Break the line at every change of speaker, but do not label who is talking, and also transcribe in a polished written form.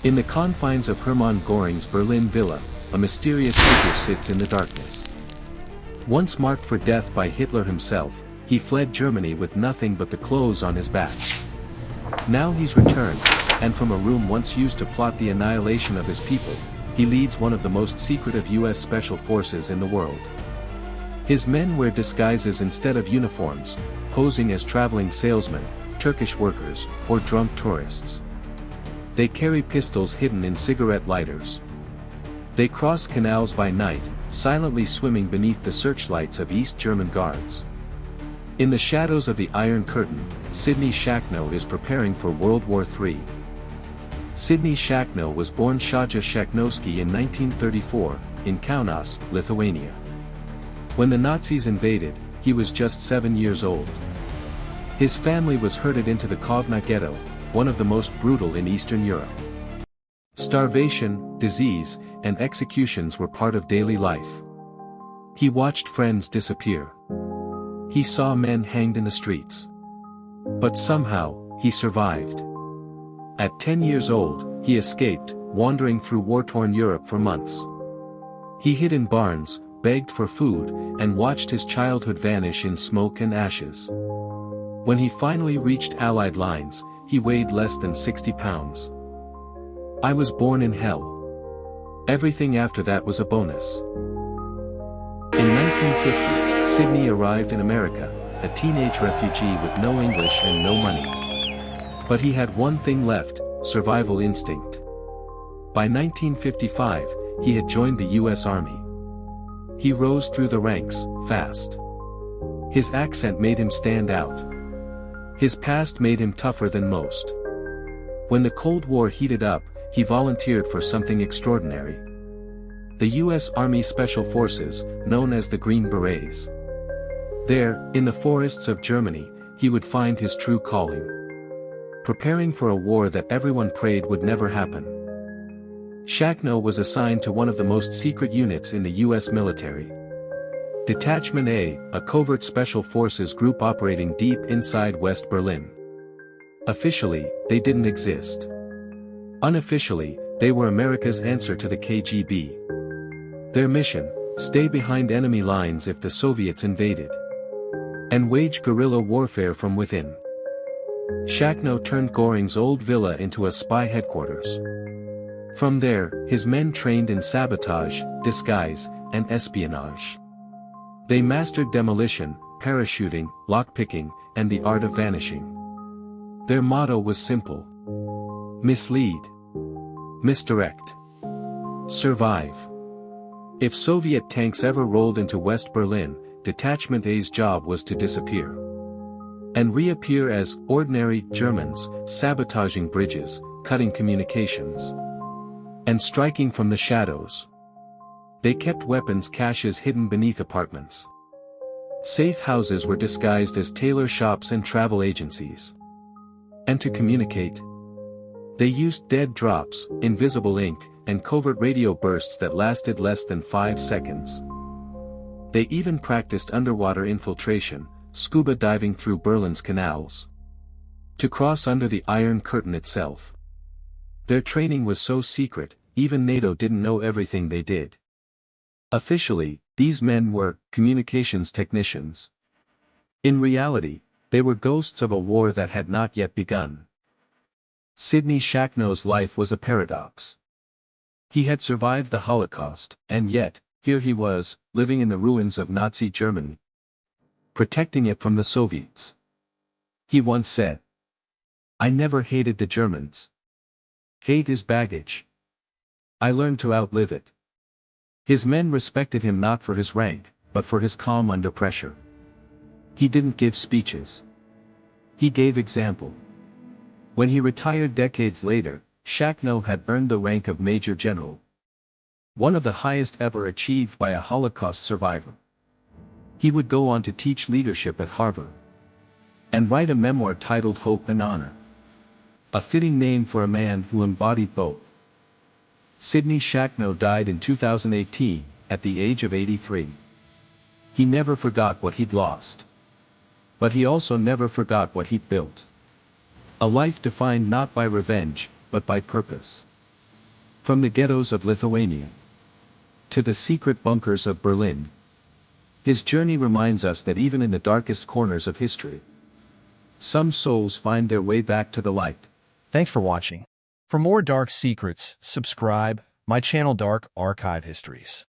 In the confines of Hermann Göring's Berlin villa, a mysterious figure sits in the darkness. Once marked for death by Hitler himself, he fled Germany with nothing but the clothes on his back. Now he's returned, and from a room once used to plot the annihilation of his people, he leads one of the most secretive US special forces in the world. His men wear disguises instead of uniforms, posing as traveling salesmen, Turkish workers, or drunk tourists. They carry pistols hidden in cigarette lighters. They cross canals by night, silently swimming beneath the searchlights of East German guards. In the shadows of the Iron Curtain, Sidney Shachnow is preparing for World War III. Sidney Shachnow was born Shachnow Shachnowski in 1934, in Kaunas, Lithuania. When the Nazis invaded, he was just 7 years old. His family was herded into the Kovna ghetto, one of the most brutal in Eastern Europe. Starvation, disease, and executions were part of daily life. He watched friends disappear. He saw men hanged in the streets. But somehow, he survived. At 10 years old, he escaped, wandering through war-torn Europe for months. He hid in barns, begged for food, and watched his childhood vanish in smoke and ashes. When he finally reached Allied lines, he weighed less than 60 pounds. I was born in hell. Everything after that was a bonus. In 1950, Sidney arrived in America, a teenage refugee with no English and no money. But he had one thing left, survival instinct. By 1955, he had joined the US Army. He rose through the ranks, fast. His accent made him stand out. His past made him tougher than most. When the Cold War heated up, he volunteered for something extraordinary. The US Army Special Forces, known as the Green Berets. There, in the forests of Germany, he would find his true calling. Preparing for a war that everyone prayed would never happen. Shachnow was assigned to one of the most secret units in the US military. Detachment A, a covert special forces group operating deep inside West Berlin. Officially, they didn't exist. Unofficially, they were America's answer to the KGB. Their mission, stay behind enemy lines if the Soviets invaded. And wage guerrilla warfare from within. Shachnow turned Göring's old villa into a spy headquarters. From there, his men trained in sabotage, disguise, and espionage. They mastered demolition, parachuting, lockpicking, and the art of vanishing. Their motto was simple. Mislead. Misdirect. Survive. If Soviet tanks ever rolled into West Berlin, Detachment A's job was to disappear. And reappear as ordinary Germans, sabotaging bridges, cutting communications. And striking from the shadows. They kept weapons caches hidden beneath apartments. Safe houses were disguised as tailor shops and travel agencies. And to communicate, they used dead drops, invisible ink, and covert radio bursts that lasted less than 5 seconds. They even practiced underwater infiltration, scuba diving through Berlin's canals. To cross under the Iron Curtain itself. Their training was so secret, even NATO didn't know everything they did. Officially, these men were communications technicians. In reality, they were ghosts of a war that had not yet begun. Sidney Shachnow's life was a paradox. He had survived the Holocaust, and yet, here he was, living in the ruins of Nazi Germany. Protecting it from the Soviets. He once said, "I never hated the Germans. Hate is baggage. I learned to outlive it." His men respected him not for his rank, but for his calm under pressure. He didn't give speeches. He gave example. When he retired decades later, Shachnow had earned the rank of Major General. One of the highest ever achieved by a Holocaust survivor. He would go on to teach leadership at Harvard. And write a memoir titled Hope and Honor. A fitting name for a man who embodied both. Sidney Shachnow died in 2018, at the age of 83. He never forgot what he'd lost. But he also never forgot what he'd built. A life defined not by revenge, but by purpose. From the ghettos of Lithuania to the secret bunkers of Berlin, his journey reminds us that even in the darkest corners of history, some souls find their way back to the light.
Thanks for watching. For more dark secrets, subscribe my channel Dark Archive Histories.